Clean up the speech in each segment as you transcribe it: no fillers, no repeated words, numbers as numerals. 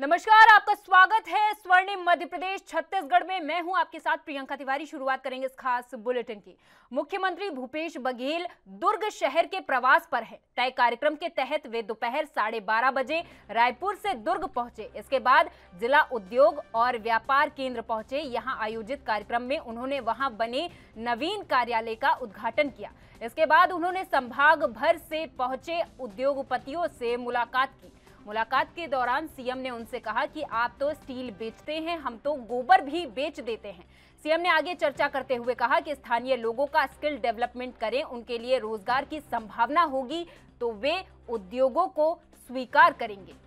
नमस्कार, आपका स्वागत है स्वर्णिम मध्य प्रदेश छत्तीसगढ़ में। मैं हूं आपके साथ प्रियंका तिवारी। शुरुआत करेंगे इस खास बुलेटिन की। मुख्यमंत्री भूपेश बघेल दुर्ग शहर के प्रवास पर हैं। तय कार्यक्रम के तहत वे दोपहर 12:30 बजे रायपुर से दुर्ग पहुंचे। इसके बाद जिला उद्योग और व्यापार केंद्र पहुंचे। यहां आयोजित कार्यक्रम में उन्होंने वहां बने नवीन कार्यालय का उद्घाटन किया। इसके बाद उन्होंने संभाग भर से पहुंचे उद्योगपतियों से मुलाकात की। मुलाकात के दौरान सीएम ने उनसे कहा कि आप तो स्टील बेचते हैं, हम तो गोबर भी बेच देते हैं। सीएम ने आगे चर्चा करते हुए कहा कि स्थानीय लोगों का स्किल डेवलपमेंट करें, उनके लिए रोजगार की संभावना होगी तो वे उद्योगों को स्वीकार करेंगे।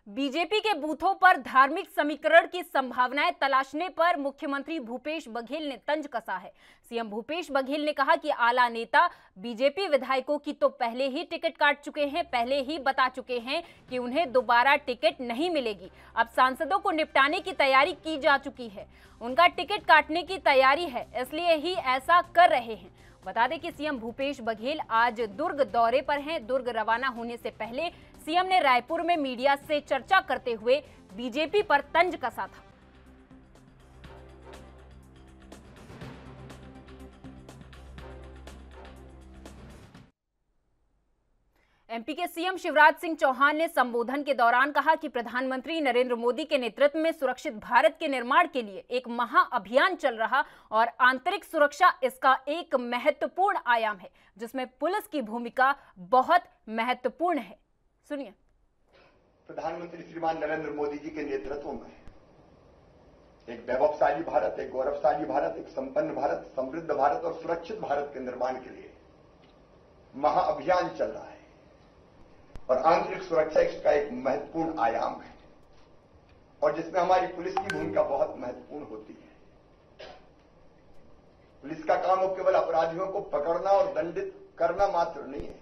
बीजेपी के बूथों पर धार्मिक समीकरण की संभावनाएं तलाशने पर मुख्यमंत्री भूपेश बघेल ने तंज कसा है। सीएम भूपेश बघेल ने कहा कि आला नेता बीजेपी विधायकों की तो पहले ही टिकट काट चुके हैं, पहले ही बता चुके हैं कि उन्हें दोबारा टिकट नहीं मिलेगी। अब सांसदों को निपटाने की तैयारी की जा चुकी है, उनका टिकट काटने की तैयारी है, इसलिए ही ऐसा कर रहे हैं। बता दें कि सीएम भूपेश बघेल आज दुर्ग दौरे पर हैं। दुर्ग रवाना होने से पहले सीएम ने रायपुर में मीडिया से चर्चा करते हुए बीजेपी पर तंज कसा था। एमपी के सीएम शिवराज सिंह चौहान ने संबोधन के दौरान कहा कि प्रधानमंत्री नरेंद्र मोदी के नेतृत्व में सुरक्षित भारत के निर्माण के लिए एक महाअभियान चल रहा और आंतरिक सुरक्षा इसका एक महत्वपूर्ण आयाम है, जिसमें पुलिस की भूमिका बहुत महत्वपूर्ण है। सुनिए। प्रधानमंत्री श्रीमान नरेंद्र मोदी जी के नेतृत्व में एक वैभवशाली भारत, एक गौरवशाली भारत, एक संपन्न भारत, समृद्ध भारत और सुरक्षित भारत के निर्माण के लिए महाअभियान चल रहा है और आंतरिक सुरक्षा इसका एक महत्वपूर्ण आयाम है और जिसमें हमारी पुलिस की भूमिका बहुत महत्वपूर्ण होती है। पुलिस का काम अब केवल अपराधियों को पकड़ना और दंडित करना मात्र नहीं है।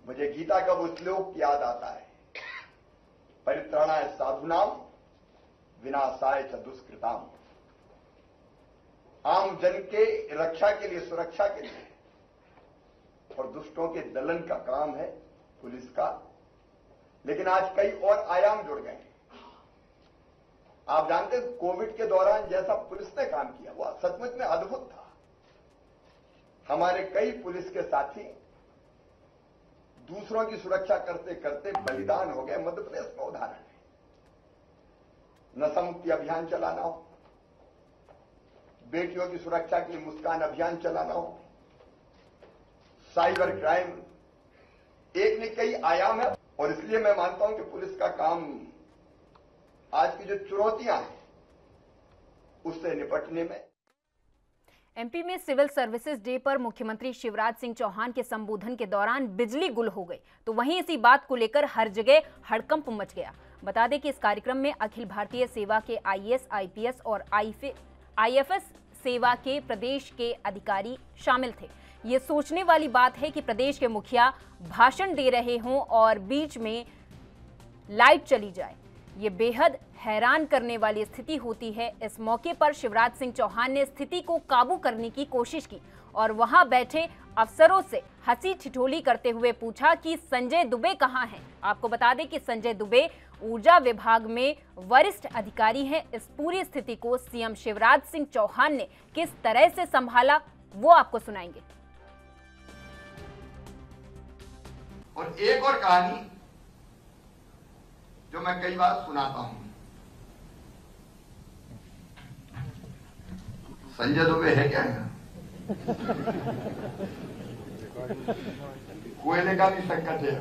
मुझे गीता का वो श्लोक याद आता है, परित्राणाय साधूनाम विनाशाय च दुष्कृताम। आम जन के रक्षा के लिए, सुरक्षा के लिए और दुष्टों के दलन का काम है पुलिस का। लेकिन आज कई और आयाम जुड़ गए हैं। आप जानते हैं कोविड के दौरान जैसा पुलिस ने काम किया वो सचमुच में अद्भुत था। हमारे कई पुलिस के साथी दूसरों की सुरक्षा करते करते बलिदान हो गए। मध्य प्रदेश में उदाहरण है, नशा मुक्ति अभियान चलाना हो, बेटियों की सुरक्षा के लिए मुस्कान अभियान चलाना हो, साइबर क्राइम, एक न कई आयाम है। और इसलिए मैं मानता हूं कि पुलिस का काम आज की जो चुनौतियां हैं उससे निपटने में। एमपी में सिविल सर्विसेज डे पर मुख्यमंत्री शिवराज सिंह चौहान के संबोधन के दौरान बिजली गुल हो गई, तो वहीं इसी बात को लेकर हर जगह हड़कंप मच गया। बता दें कि इस कार्यक्रम में अखिल भारतीय सेवा के आईएएस, आईपीएस और आईएफएस सेवा के प्रदेश के अधिकारी शामिल थे। ये सोचने वाली बात है कि प्रदेश के मुखिया भाषण दे रहे हों और बीच में लाइट चली जाए। ये बेहद हैरान करने वाली स्थिति होती है। इस मौके पर शिवराज सिंह चौहान ने स्थिति को काबू करने की कोशिश की और वहां बैठे अफसरों से हंसी ठिठोली करते हुए पूछा कि संजय दुबे कहां हैं। आपको बता दें कि संजय दुबे ऊर्जा विभाग में वरिष्ठ अधिकारी हैं। इस पूरी स्थिति को सीएम शिवराज सिंह चौहान ने किस तरह से संभाला वो आपको सुनाएंगे। और एक और कहानी जो मैं कई बार सुनाता हूं, संजय दुबे है क्या यहाँ? कोयले का भी संकट है।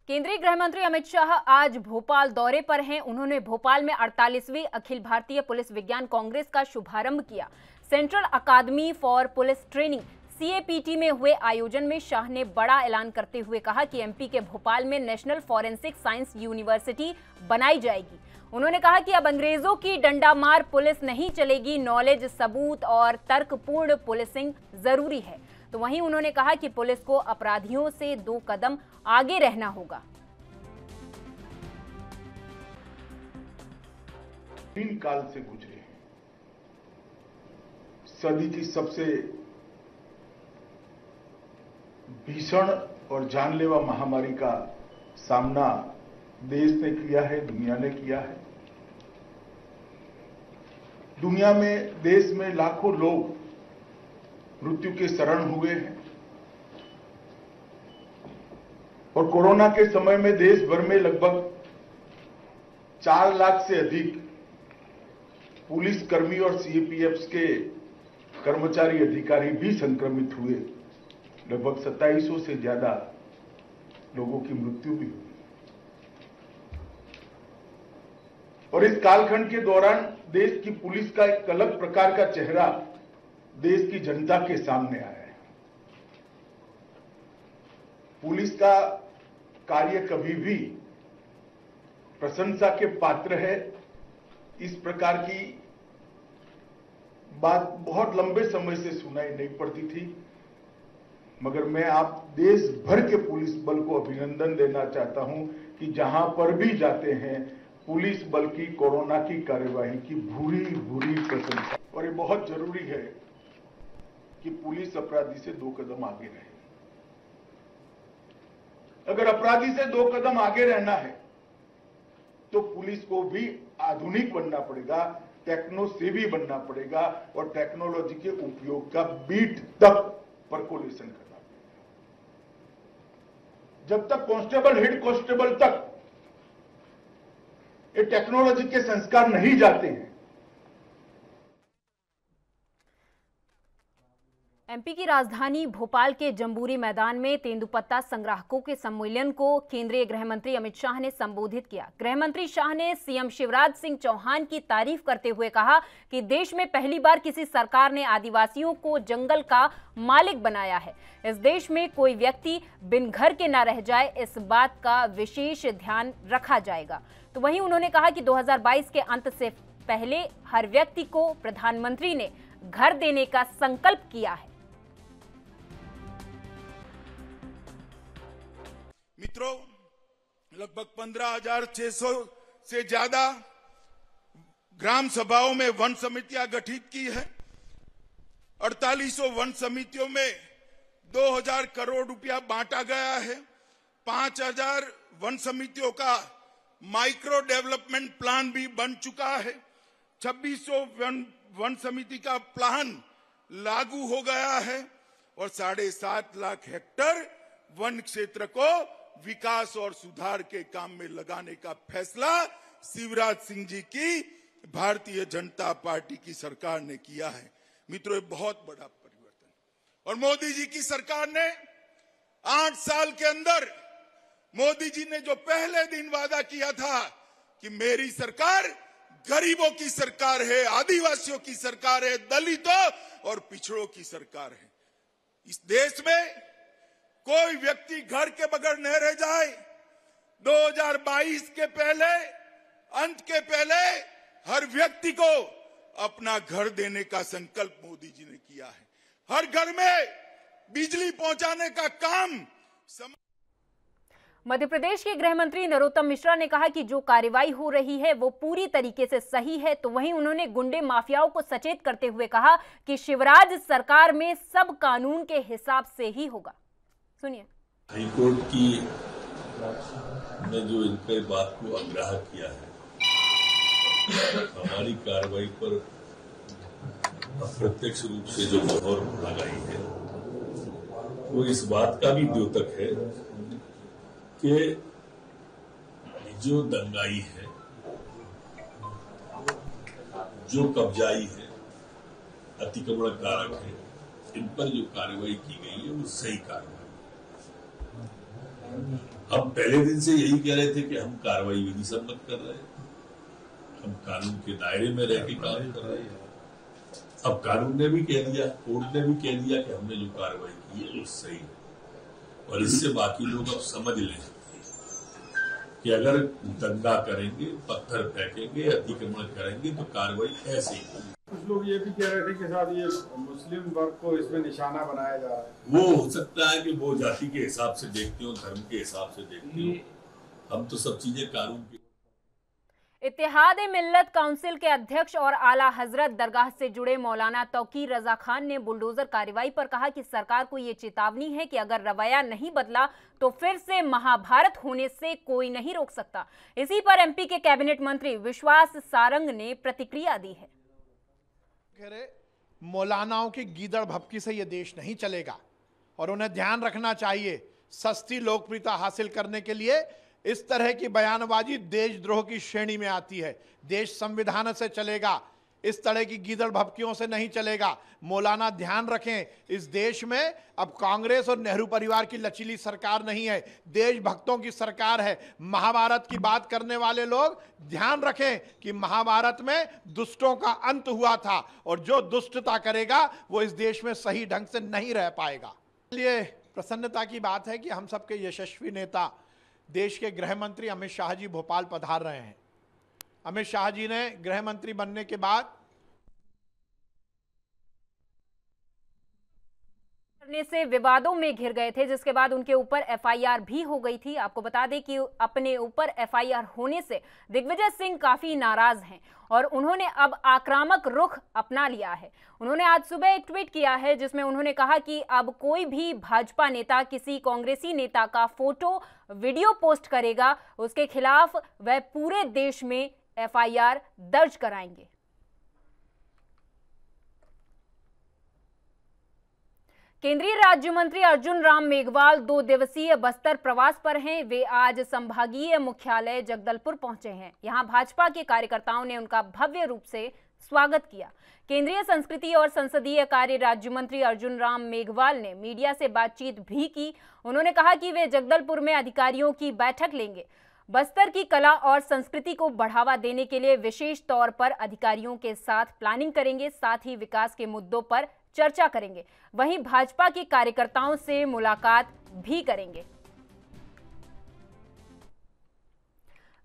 केंद्रीय गृह मंत्री अमित शाह आज भोपाल दौरे पर हैं। उन्होंने भोपाल में 48वीं अखिल भारतीय पुलिस विज्ञान कांग्रेस का शुभारंभ किया। Central academy for police training CAPT में हुए आयोजन में शाह ने बड़ा ऐलान करते हुए कहा कि एमपी के भोपाल में नेशनल फॉरेंसिक साइंस यूनिवर्सिटी बनाई जाएगी। उन्होंने कहा कि अब अंग्रेजों की डंडामार पुलिस नहीं चलेगी, नॉलेज, सबूत और तर्कपूर्ण पुलिसिंग जरूरी है। तो वहीं उन्होंने कहा कि पुलिस को अपराधियों से 2 कदम आगे रहना होगा। तीन काल से गुजरे, सदी की सबसे भीषण और जानलेवा महामारी का सामना देश ने किया है, दुनिया ने किया है। दुनिया में, देश में लाखों लोग मृत्यु के शरण हुए हैं और कोरोना के समय में देश भर में लगभग 4 लाख से अधिक पुलिसकर्मी और सीएपीएफ के कर्मचारी अधिकारी भी संक्रमित हुए। लगभग 2700 से ज्यादा लोगों की मृत्यु भी हुई। और इस कालखंड के दौरान देश की पुलिस का एक अलग प्रकार का चेहरा देश की जनता के सामने आया है। पुलिस का कार्य कभी भी प्रशंसा के पात्र है। इस प्रकार की बात बहुत लंबे समय से सुनाई नहीं पड़ती थी, मगर मैं आप देश भर के पुलिस बल को अभिनंदन देना चाहता हूं कि जहां पर भी जाते हैं पुलिस बल की कोरोना की कार्यवाही की भूरी भूरी प्रशंसा। और ये बहुत जरूरी है कि पुलिस अपराधी से 2 कदम आगे रहे। अगर अपराधी से 2 कदम आगे रहना है तो पुलिस को भी आधुनिक बनना पड़ेगा, टेक्नो सेवी बनना पड़ेगा और टेक्नोलॉजी के उपयोग का बीट तक परकोलेशन करना पड़ेगा। जब तक कांस्टेबल हेड कांस्टेबल तक ये टेक्नोलॉजी के संस्कार नहीं जाते हैं। एमपी की राजधानी भोपाल के जंबूरी मैदान में तेंदुपत्ता संग्राहकों के सम्मेलन को केंद्रीय गृह मंत्री अमित शाह ने संबोधित किया। गृह मंत्री शाह ने सीएम शिवराज सिंह चौहान की तारीफ करते हुए कहा कि देश में पहली बार किसी सरकार ने आदिवासियों को जंगल का मालिक बनाया है। इस देश में कोई व्यक्ति बिन घर के न रह जाए, इस बात का विशेष ध्यान रखा जाएगा। तो वहीं उन्होंने कहा कि 2022 के अंत से पहले हर व्यक्ति को प्रधानमंत्री ने घर देने का संकल्प किया है। मित्रों, लगभग 15,600 से ज्यादा ग्राम सभाओं में वन समितियां गठित की है। 4800 वन समितियों में 2000 करोड़ रुपया बांटा गया है। 5000 वन समितियों का माइक्रो डेवलपमेंट प्लान भी बन चुका है। 2600 वन समिति का प्लान लागू हो गया है और 7.5 लाख हेक्टेयर वन क्षेत्र को विकास और सुधार के काम में लगाने का फैसला शिवराज सिंह जी की भारतीय जनता पार्टी की सरकार ने किया है। मित्रों, ये बहुत बड़ा परिवर्तन। और मोदी जी की सरकार ने 8 साल के अंदर मोदी जी ने जो पहले दिन वादा किया था कि मेरी सरकार गरीबों की सरकार है, आदिवासियों की सरकार है, दलितों और पिछड़ों की सरकार है। इस देश में कोई व्यक्ति घर के बगैर न रह जाए। 2022 के पहले, अंत के पहले हर व्यक्ति को अपना घर देने का संकल्प मोदी जी ने किया है। हर घर में बिजली पहुंचाने का काम। मध्य प्रदेश के गृह मंत्री नरोत्तम मिश्रा ने कहा कि जो कार्रवाई हो रही है वो पूरी तरीके से सही है। तो वहीं उन्होंने गुंडे माफियाओं को सचेत करते हुए कहा कि शिवराज सरकार में सब कानून के हिसाब से ही होगा। सुनिए। हाईकोर्ट की ने जो इनके बात को आग्रह किया है, हमारी कार्रवाई पर अप्रत्यक्ष रूप से जो मोहर लगाई है वो इस बात का भी द्योतक है कि जो दंगाई है, जो कब्जाई है, अतिक्रमण कारक है, इन पर जो कार्रवाई की गई है वो सही कार्रवाई। हम पहले दिन से यही कह रहे थे कि हम कार्रवाई विधि सम्मत कर रहे हैं, हम कानून के दायरे में रह के काम कर रहे हैं। अब कानून ने भी कह दिया, कोर्ट ने भी कह दिया कि हमने जो कार्रवाई की है वो सही है। और इससे बाकी लोग अब समझ लें कि अगर दंगा करेंगे, पत्थर फेंकेंगे, अतिक्रमण करेंगे तो कार्रवाई ऐसे ही होगी। कुछ लोग ये भी कह रहे थे कि साहब ये मुस्लिम वर्ग को इसमें निशाना बनाया जा रहा है। वो हो सकता है कि वो जाति के हिसाब से देखते हो, धर्म के हिसाब से देखते हो। हम तो सब चीजें कानून की। इत्तेहाद मिल्लत काउंसिल के अध्यक्ष और आला हजरत दरगाह से जुड़े मौलाना तौकीर रजा खान ने बुलडोजर कार्रवाई पर कहा कि सरकार को ये चेतावनी है कि अगर रवैया नहीं बदला तो फिर से महाभारत होने से कोई नहीं रोक सकता। इसी पर एमपी के कैबिनेट मंत्री विश्वास सारंग ने प्रतिक्रिया दी है। मौलानाओं की गीदड़ भपकी से ये देश नहीं चलेगा और उन्हें ध्यान रखना चाहिए, सस्ती लोकप्रियता हासिल करने के लिए इस तरह की बयानबाजी देशद्रोह की श्रेणी में आती है। देश संविधान से चलेगा, इस तरह की गीदड़ भपकियों से नहीं चलेगा। मौलाना ध्यान रखें, इस देश में अब कांग्रेस और नेहरू परिवार की लचीली सरकार नहीं है, देशभक्तों की सरकार है। महाभारत की बात करने वाले लोग ध्यान रखें कि महाभारत में दुष्टों का अंत हुआ था और जो दुष्टता करेगा वो इस देश में सही ढंग से नहीं रह पाएगा। इसलिए प्रसन्नता की बात है कि हम सबके यशस्वी नेता देश के गृह मंत्री अमित शाह जी भोपाल पधार रहे हैं। अमित शाह जी ने गृह मंत्री बनने के बाद करने से विवादों में घिर गए थे, जिसके बाद उनके ऊपर एफआईआर भी हो गई थी। आपको बता दें कि अपने ऊपर एफआईआर होने से दिग्विजय सिंह काफी नाराज हैं और उन्होंने अब आक्रामक रुख अपना लिया है। उन्होंने आज सुबह एक ट्वीट किया है जिसमें उन्होंने कहा कि अब कोई भी भाजपा नेता किसी कांग्रेसी नेता का फोटो वीडियो पोस्ट करेगा, उसके खिलाफ वह पूरे देश में एफआईआर दर्ज कराएंगे। केंद्रीय राज्य मंत्री अर्जुन राम मेघवाल 2 दिवसीय बस्तर प्रवास पर हैं। वे आज संभागीय मुख्यालय जगदलपुर पहुंचे हैं। यहां भाजपा के कार्यकर्ताओं ने उनका भव्य रूप से स्वागत किया। केंद्रीय संस्कृति और संसदीय कार्य राज्य मंत्री अर्जुन राम मेघवाल ने मीडिया से बातचीत भी की। उन्होंने कहा कि वे जगदलपुर में अधिकारियों की बैठक लेंगे। बस्तर की कला और संस्कृति को बढ़ावा देने के लिए विशेष तौर पर अधिकारियों के साथ प्लानिंग करेंगे, साथ ही विकास के मुद्दों पर चर्चा करेंगे। वहीं भाजपा के कार्यकर्ताओं से मुलाकात भी करेंगे।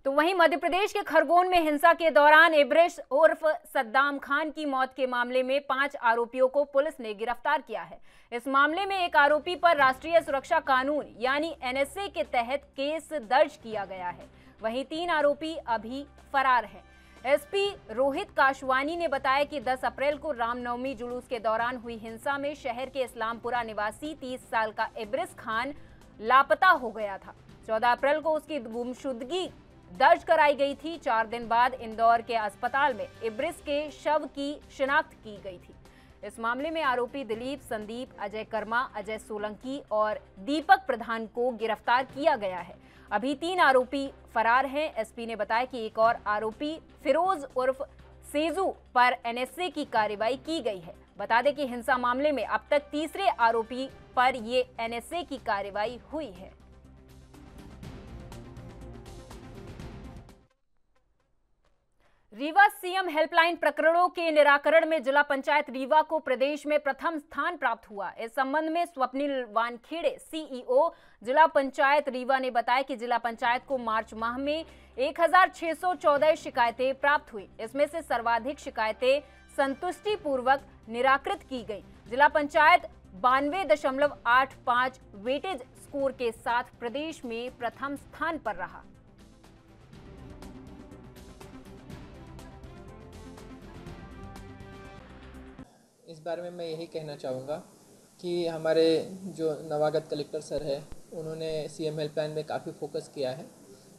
तो वहीं मध्य प्रदेश के खरगोन में हिंसा के दौरान इब्रिश उर्फ सद्दाम खान की मौत के मामले में 5 आरोपियों को पुलिस ने गिरफ्तार किया है। इस मामले में एक आरोपी पर राष्ट्रीय सुरक्षा कानून यानी एनएसए के तहत केस दर्ज किया गया है। वहीं 3 आरोपी अभी फरार हैं। एसपी रोहित काशवानी ने बताया कि 10 अप्रैल को रामनवमी जुलूस के दौरान हुई हिंसा में शहर के इस्लामपुरा निवासी 30 साल का इब्रिस खान लापता हो गया था। 14 अप्रैल को उसकी गुमशुदगी दर्ज कराई गई थी। 4 दिन बाद इंदौर के अस्पताल में इब्रिस के शव की शिनाख्त की गई थी। इस मामले में आरोपी दिलीप, संदीप, अजय कर्मा, अजय सोलंकी और दीपक प्रधान को गिरफ्तार किया गया है। अभी 3 आरोपी फरार हैं। एसपी ने बताया कि एक और आरोपी फिरोज उर्फ सेजू पर एनएसए की कार्रवाई की गई है। बता दें कि हिंसा मामले में अब तक तीसरे आरोपी पर ये एनएसए की कार्रवाई हुई है। रीवा सीएम हेल्पलाइन प्रकरणों के निराकरण में जिला पंचायत रीवा को प्रदेश में प्रथम स्थान प्राप्त हुआ। इस संबंध में स्वप्निल वानखेड़े सीईओ जिला पंचायत रीवा ने बताया कि जिला पंचायत को मार्च माह में 1614 शिकायतें प्राप्त हुई। इसमें से सर्वाधिक शिकायतें संतुष्टिपूर्वक निराकृत की गई। जिला पंचायत 92.85 वेटेज स्कोर के साथ प्रदेश में प्रथम स्थान पर रहा। इस बारे में मैं यही कहना चाहूँगा कि हमारे जो नवागत कलेक्टर सर है उन्होंने सीएम हेल्पलाइन में काफ़ी फोकस किया है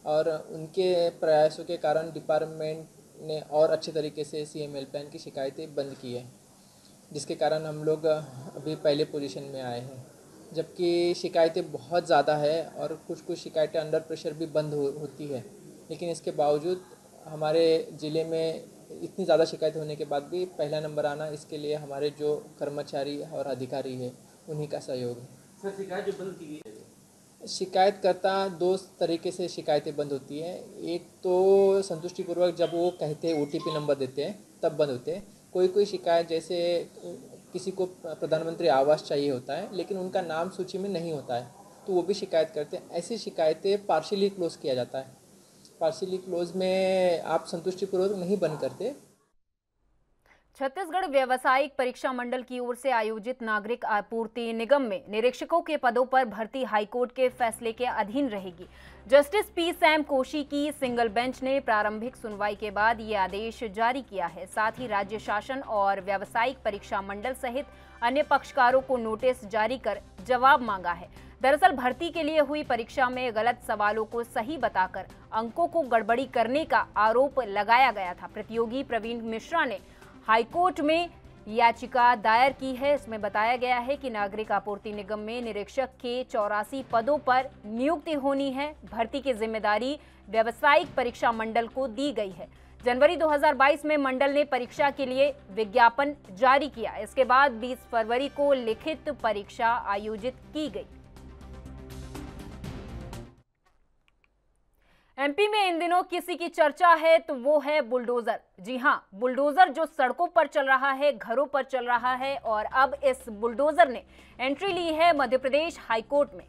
और उनके प्रयासों के कारण डिपार्टमेंट ने और अच्छे तरीके से सीएम हेल्पलाइन की शिकायतें बंद की है, जिसके कारण हम लोग अभी पहले पोजीशन में आए हैं। जबकि शिकायतें बहुत ज़्यादा है और कुछ शिकायतें अंडर प्रेशर भी बंद होती है, लेकिन इसके बावजूद हमारे ज़िले में इतनी ज़्यादा शिकायत होने के बाद भी पहला नंबर आना, इसके लिए हमारे जो कर्मचारी और अधिकारी है उन्हीं का सहयोग है। सर, शिकायत जो बंद की गई है, शिकायतकर्ता 2 तरीके से शिकायतें बंद होती है। एक तो संतुष्टिपूर्वक जब वो कहते हैं OTP नंबर देते हैं तब बंद होते हैं। कोई शिकायत जैसे किसी को प्रधानमंत्री आवास चाहिए होता है लेकिन उनका नाम सूची में नहीं होता है तो वो भी शिकायत करते हैं। ऐसी शिकायतें पार्शियली क्लोज किया जाता है। पार्शियली क्लोज में आप संतुष्टिपूर्वक नहीं बंद करते। छत्तीसगढ़ व्यावसायिक परीक्षा मंडल की ओर से आयोजित नागरिक आपूर्ति निगम में निरीक्षकों के पदों पर भर्ती हाईकोर्ट के फैसले के अधीन रहेगी। जस्टिस पी सैम कोशी की सिंगल बेंच ने प्रारंभिक सुनवाई के बाद ये आदेश जारी किया है। साथ ही राज्य शासन और व्यावसायिक परीक्षा मंडल सहित अन्य पक्षकारों को नोटिस जारी कर जवाब मांगा है। दरअसल भर्ती के लिए हुई परीक्षा में गलत सवालों को सही बताकर अंकों को गड़बड़ी करने का आरोप लगाया गया था। प्रतियोगी प्रवीण मिश्रा ने हाईकोर्ट में याचिका दायर की है। इसमें बताया गया है कि नागरिक आपूर्ति निगम में निरीक्षक के 84 पदों पर नियुक्ति होनी है। भर्ती की जिम्मेदारी व्यावसायिक परीक्षा मंडल को दी गई है। जनवरी 2022 में मंडल ने परीक्षा के लिए विज्ञापन जारी किया। इसके बाद 20 फरवरी को लिखित परीक्षा आयोजित की गई। एमपी में इन दिनों किसी की चर्चा है तो वो है बुलडोजर। जी हां, बुलडोजर जो सड़कों पर चल रहा है, घरों पर चल रहा है और अब इस बुलडोजर ने एंट्री ली है मध्य प्रदेश हाईकोर्ट में।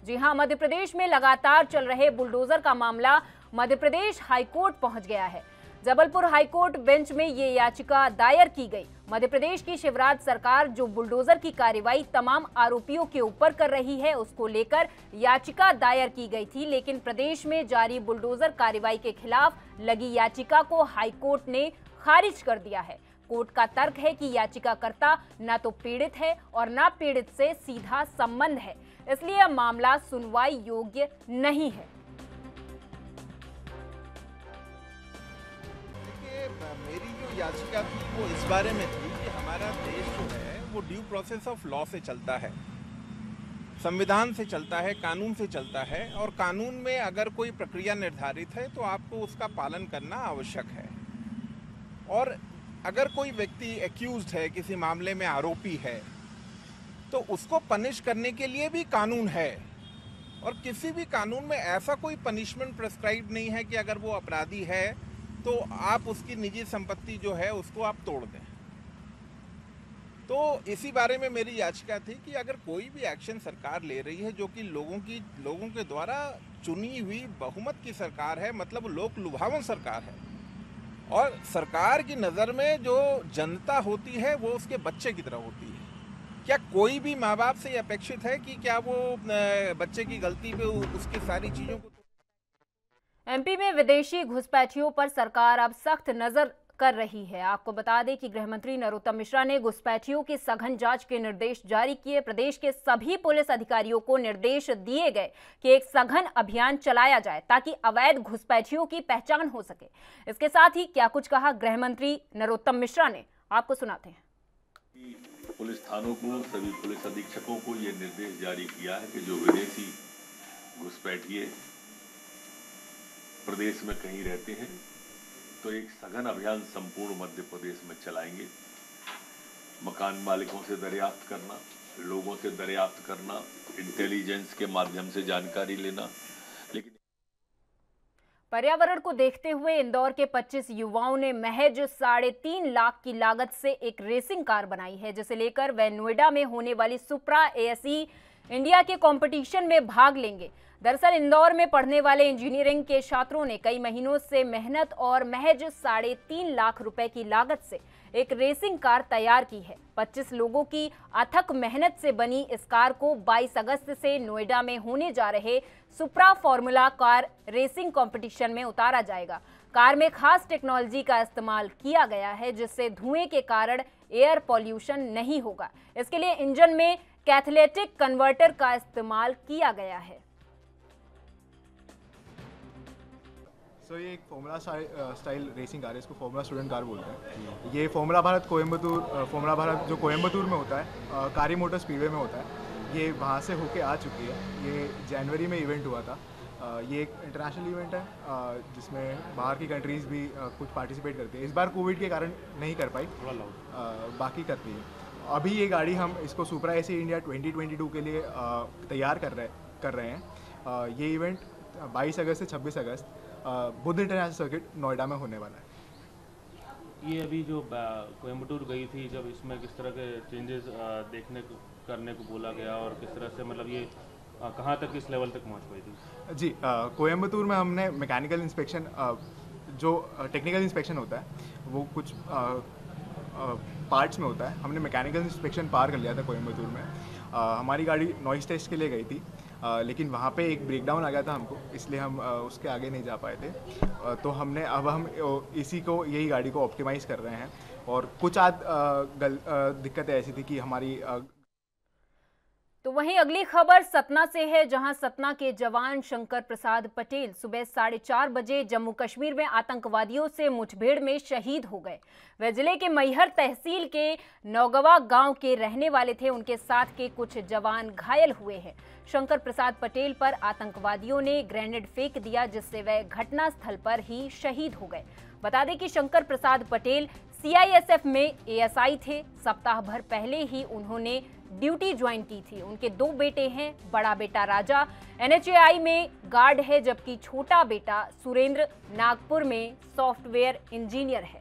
जी हां, मध्य प्रदेश में लगातार चल रहे बुलडोजर का मामला मध्य प्रदेश हाईकोर्ट पहुंच गया है। जबलपुर हाईकोर्ट बेंच में ये याचिका दायर की गई। मध्य प्रदेश की शिवराज सरकार जो बुलडोजर की कार्रवाई तमाम आरोपियों के ऊपर कर रही है, उसको लेकर याचिका दायर की गई थी। लेकिन प्रदेश में जारी बुलडोजर कार्रवाई के खिलाफ लगी याचिका को हाईकोर्ट ने खारिज कर दिया है। कोर्ट का तर्क है कि याचिकाकर्ता न तो पीड़ित है और न पीड़ित से सीधा संबंध है, इसलिए यह मामला सुनवाई योग्य नहीं है। मेरी जो याचिका थी वो इस बारे में थी कि हमारा देश जो है वो ड्यू प्रोसेस ऑफ लॉ से चलता है, संविधान से चलता है, कानून से चलता है और कानून में अगर कोई प्रक्रिया निर्धारित है तो आपको उसका पालन करना आवश्यक है। और अगर कोई व्यक्ति एक्यूज्ड है, किसी मामले में आरोपी है, तो उसको पनिश करने के लिए भी कानून है और किसी भी कानून में ऐसा कोई पनिशमेंट प्रेस्क्राइब नहीं है कि अगर वो अपराधी है तो आप उसकी निजी संपत्ति जो है उसको आप तोड़ दें। तो इसी बारे में मेरी याचिका थी कि अगर कोई भी एक्शन सरकार ले रही है जो कि लोगों के द्वारा चुनी हुई बहुमत की सरकार है, मतलब लोक लुभावन सरकार है, और सरकार की नज़र में जो जनता होती है वो उसके बच्चे की तरह होती है, क्या कोई भी माँ बाप से अपेक्षित है कि क्या वो बच्चे की गलती पे उसकी सारी चीज़ों को। एमपी में विदेशी घुसपैठियों पर सरकार अब सख्त नजर कर रही है। आपको बता दें कि गृह मंत्री नरोत्तम मिश्रा ने घुसपैठियों की सघन जांच के निर्देश जारी किए। प्रदेश के सभी पुलिस अधिकारियों को निर्देश दिए गए कि एक सघन अभियान चलाया जाए ताकि अवैध घुसपैठियों की पहचान हो सके। इसके साथ ही क्या कुछ कहा गृह मंत्री नरोत्तम मिश्रा ने, आपको सुनाते हैं। पुलिस थानों को, सभी पुलिस अधीक्षकों को ये निर्देश जारी किया है कि जो विदेशी घुसपैठिए प्रदेश में कहीं रहते हैं तो एक सघन अभियान संपूर्ण मध्य प्रदेश में चलाएंगे। मकान मालिकों से दरियाफ्त करना, लोगों से दरियाफ्त करना, इंटेलिजेंस के माध्यम से जानकारी लेना। लेकिन पर्यावरण को देखते हुए इंदौर के 25 युवाओं ने महज 3.5 लाख की लागत से एक रेसिंग कार बनाई है, जिसे लेकर वे नोएडा में होने वाली सुप्रा एएसई इंडिया के कंपटीशन में भाग लेंगे। दरअसल इंदौर में पढ़ने वाले इंजीनियरिंग के छात्रों ने कई महीनों से मेहनत और महज 3.5 लाख रुपए की लागत से एक रेसिंग कार तैयार की है। 25 लोगों की अथक मेहनत से बनी इस कार को 22 अगस्त से नोएडा में होने जा रहे सुप्रा फॉर्मूला कार रेसिंग कंपटीशन में उतारा जाएगा। कार में खास टेक्नोलॉजी का इस्तेमाल किया गया है जिससे धुएं के कारण एयर पॉल्यूशन नहीं होगा। इसके लिए इंजन में कैथलेटिक कन्वर्टर का इस्तेमाल किया गया है। ये एक फॉर्मूला स्टाइल रेसिंग कार है, इसको फॉर्मूला स्टूडेंट कार बोलते हैं। ये फॉर्मूला भारत जो कोयम्बतूर में होता है, कारी मोटर स्पीडवे में होता है, ये वहाँ से होके आ चुकी है। ये जनवरी में इवेंट हुआ था। ये एक इंटरनेशनल इवेंट है जिसमें बाहर की कंट्रीज़ भी कुछ पार्टिसिपेट करती है। इस बार कोविड के कारण नहीं कर पाई, बाकी करती है। अभी ये गाड़ी हम इसको सुप्रा एएसई इंडिया 2022 के लिए तैयार कर रहे हैं। ये इवेंट 22 अगस्त से 26 अगस्त बुद्ध इंटरनेशनल सर्किट नोएडा में होने वाला है। ये अभी जो कोयम्बटूर गई थी, जब इसमें किस तरह के चेंजेस करने को बोला गया और किस तरह से, मतलब ये कहाँ तक, किस लेवल तक पहुँच पाई थी? जी, कोयम्बटूर में हमने मैकेनिकल इंस्पेक्शन, जो टेक्निकल इंस्पेक्शन होता है वो कुछ पार्ट्स में होता है। हमने मैकेनिकल इंस्पेक्शन पार कर लिया था कोयम्बतूर में। हमारी गाड़ी नॉइस टेस्ट के लिए गई थी, लेकिन वहाँ पे एक ब्रेकडाउन आ गया था हमको, इसलिए हम उसके आगे नहीं जा पाए थे। तो हम इसी को यही गाड़ी को ऑप्टिमाइज़ कर रहे हैं। और कुछ दिक्कतें ऐसी थी कि हमारी तो वहीं अगली खबर सतना से है, जहां सतना के जवान शंकर प्रसाद पटेल सुबह 4:30 बजे जम्मू कश्मीर में आतंकवादियों से मुठभेड़ में शहीद हो गए। वे जिले के मैहर तहसील के नौगवा गांव के रहने वाले थे। उनके साथ के कुछ जवान घायल हुए हैं। शंकर प्रसाद पटेल पर आतंकवादियों ने ग्रेनेड फेंक दिया, जिससे वे घटनास्थल पर ही शहीद हो गए। बता दें कि शंकर प्रसाद पटेल CISF में ASI थे। सप्ताह भर पहले ही उन्होंने ड्यूटी ज्वाइन की थी। उनके 2 बेटे हैं। बड़ा बेटा राजा NHAI में गार्ड है, जबकि छोटा बेटा सुरेंद्र नागपुर में सॉफ्टवेयर इंजीनियर है।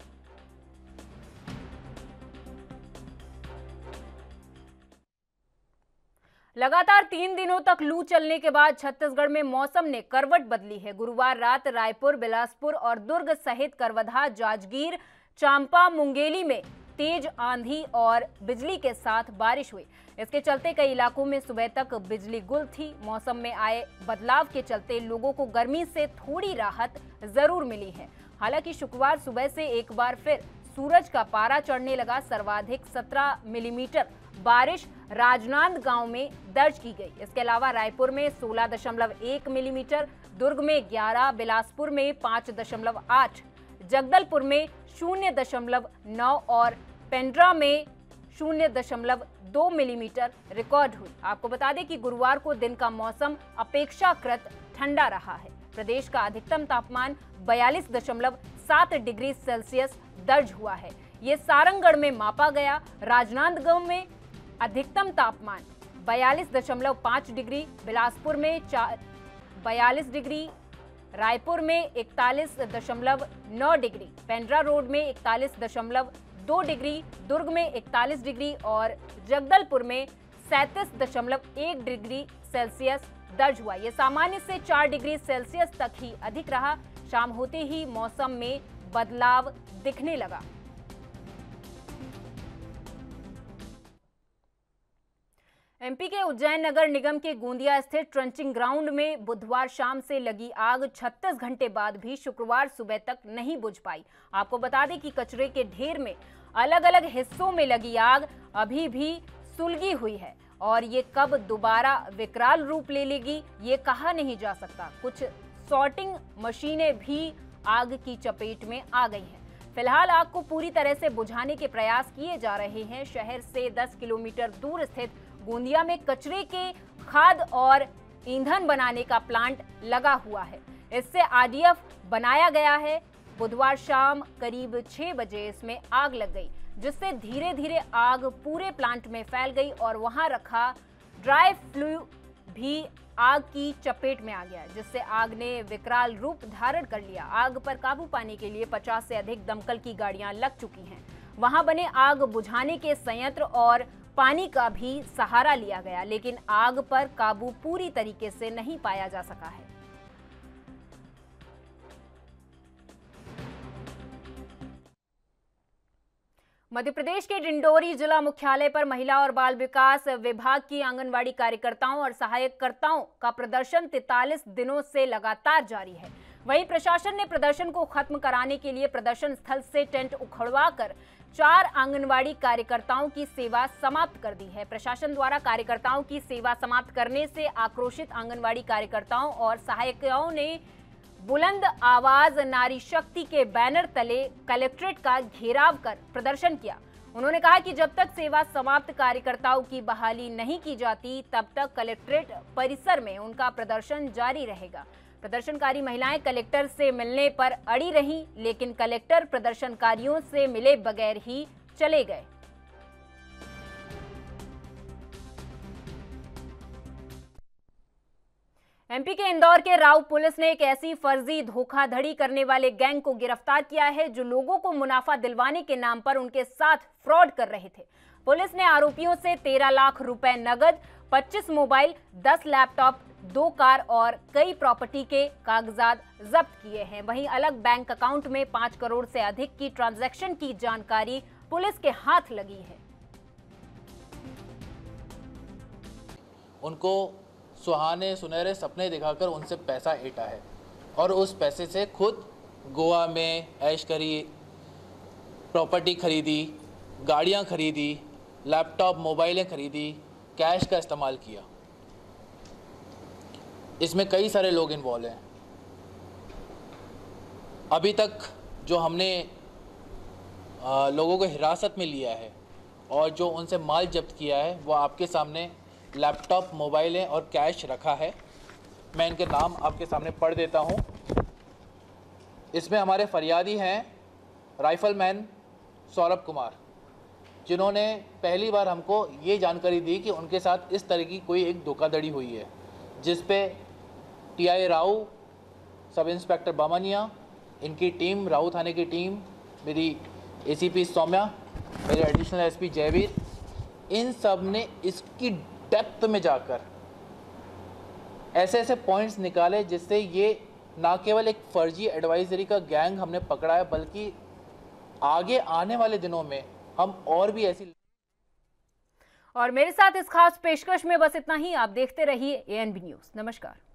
लगातार 3 दिनों तक लू चलने के बाद छत्तीसगढ़ में मौसम ने करवट बदली है। गुरुवार रात रायपुर, बिलासपुर और दुर्ग सहित करवधा, जांजगीर, चांपा, मुंगेली में तेज आंधी और बिजली के साथ बारिश हुई। इसके चलते कई इलाकों में सुबह तक बिजली गुल थी। मौसम में आए बदलाव के चलते लोगों को गर्मी से थोड़ी राहत जरूर मिली है। हालांकि शुक्रवार सुबह से एक बार फिर सूरज का पारा चढ़ने लगा। सर्वाधिक 17 मिलीमीटर बारिश राजनांदगांव में दर्ज की गई। इसके अलावा रायपुर में 16.1 मिलीमीटर, दुर्ग में 11, बिलासपुर में 5.8, जगदलपुर में 0.9 और पेंड्रा में 0.2 मिलीमीटर रिकॉर्ड हुई। आपको बता दें कि गुरुवार को दिन का मौसम अपेक्षाकृत ठंडा रहा है। प्रदेश का अधिकतम तापमान 42.7 डिग्री सेल्सियस दर्ज हुआ है। ये सारंगगढ़ में मापा गया। राजनांदगांव में अधिकतम तापमान 42.5 डिग्री, बिलासपुर में 42 डिग्री, रायपुर में 41.9 डिग्री, पेंड्रा रोड में 41.2 डिग्री, दुर्ग में 41 डिग्री और जगदलपुर में 37.1 डिग्री सेल्सियस दर्ज हुआ। ये सामान्य से 4 डिग्री सेल्सियस तक ही अधिक रहा। शाम होते ही मौसम में बदलाव दिखने लगा। MP के उज्जैन नगर निगम के गोंदिया स्थित ट्रंचिंग ग्राउंड में बुधवार शाम से लगी आग 36 घंटे बाद भी शुक्रवार सुबह तक नहीं बुझ पाई। आपको बता दें कि कचरे के ढेर में अलग अलग हिस्सों में लगी आग अभी भी सुलगी हुई है और ये कब दोबारा विकराल रूप ले लेगी ये कहा नहीं जा सकता। कुछ सॉर्टिंग मशीनें भी आग की चपेट में आ गई हैं। फिलहाल आग को पूरी तरह से बुझाने के प्रयास किए जा रहे हैं। शहर से 10 किलोमीटर दूर स्थित गोंदिया में कचरे के खाद और ईंधन बनाने का प्लांट लगा हुआ है। इससे RDF बनाया गया है। बुधवार शाम करीब 6 बजे इसमें आग लग गई, जिससे धीरे धीरे आग पूरे प्लांट में फैल गई और वहां रखा ड्राई फ्लू भी आग की चपेट में आ गया, जिससे आग ने विकराल रूप धारण कर लिया। आग पर काबू पाने के लिए 50 से अधिक दमकल की गाड़ियां लग चुकी हैं। वहां बने आग बुझाने के संयंत्र और पानी का भी सहारा लिया गया, लेकिन आग पर काबू पूरी तरीके से नहीं पाया जा सका है। मध्य प्रदेश के डिंडोरी जिला मुख्यालय पर महिला और बाल विकास विभाग की आंगनवाड़ी कार्यकर्ताओं और सहायककर्ताओं का प्रदर्शन 43 दिनों से लगातार जारी है। वहीं प्रशासन ने प्रदर्शन को खत्म कराने के लिए प्रदर्शन स्थल से टेंट उखड़वाकर 4 आंगनवाड़ी कार्यकर्ताओं की सेवा समाप्त कर दी है। प्रशासन द्वारा कार्यकर्ताओं की सेवा समाप्त करने से आक्रोशित आंगनवाड़ी कार्यकर्ताओं और सहायिकाओं ने बुलंद आवाज नारी शक्ति के बैनर तले कलेक्ट्रेट का घेराव कर प्रदर्शन किया। उन्होंने कहा कि जब तक सेवा समाप्त कार्यकर्ताओं की बहाली नहीं की जाती, तब तक कलेक्ट्रेट परिसर में उनका प्रदर्शन जारी रहेगा। प्रदर्शनकारी महिलाएं कलेक्टर से मिलने पर अड़ी रहीं, लेकिन कलेक्टर प्रदर्शनकारियों से मिले बगैर ही चले गए। MP के इंदौर के राव पुलिस ने एक ऐसी फर्जी धोखाधड़ी करने वाले गैंग को गिरफ्तार किया है जो लोगों को मुनाफा दिलवाने के नाम पर उनके साथ फ्रॉड कर रहे थे। पुलिस ने आरोपियों से 13 लाख रुपए नगद, 25 मोबाइल, 10 लैपटॉप, 2 कार और कई प्रॉपर्टी के कागजात जब्त किए हैं। वहीं अलग बैंक अकाउंट में 5 करोड़ से अधिक की ट्रांजैक्शन की जानकारी पुलिस के हाथ लगी है। उनको सुहाने सुनहरे सपने दिखाकर उनसे पैसा ऐंठा है और उस पैसे से खुद गोवा में ऐश करी, प्रॉपर्टी खरीदी, गाड़ियां खरीदी, लैपटॉप मोबाइलें खरीदी, कैश का इस्तेमाल किया। इसमें कई सारे लोग इन्वॉल्व हैं। अभी तक जो हमने लोगों को हिरासत में लिया है और जो उनसे माल जब्त किया है वो आपके सामने लैपटॉप, मोबाइलें और कैश रखा है। मैं इनके नाम आपके सामने पढ़ देता हूं। इसमें हमारे फरियादी हैं राइफलमैन सौरभ कुमार, जिन्होंने पहली बार हमको ये जानकारी दी कि उनके साथ इस तरह की कोई एक धोखाधड़ी हुई है, जिस पे TI Rao, sub inspector Bamania, इनकी टीम, राव थाने की टीम, मेरी एसीपी सौम्या, मेरे एडिशनल एसपी जयवीर, इन सब ने इसकी डेप्थ में जाकर ऐसे ऐसे पॉइंट्स निकाले जिससे ये ना केवल एक फर्जी एडवाइजरी का गैंग हमने पकड़ा है, बल्कि आगे आने वाले दिनों में हम और भी ऐसी। और मेरे साथ इस खास पेशकश में बस इतना ही। आप देखते रहिए ANB न्यूज़। नमस्कार।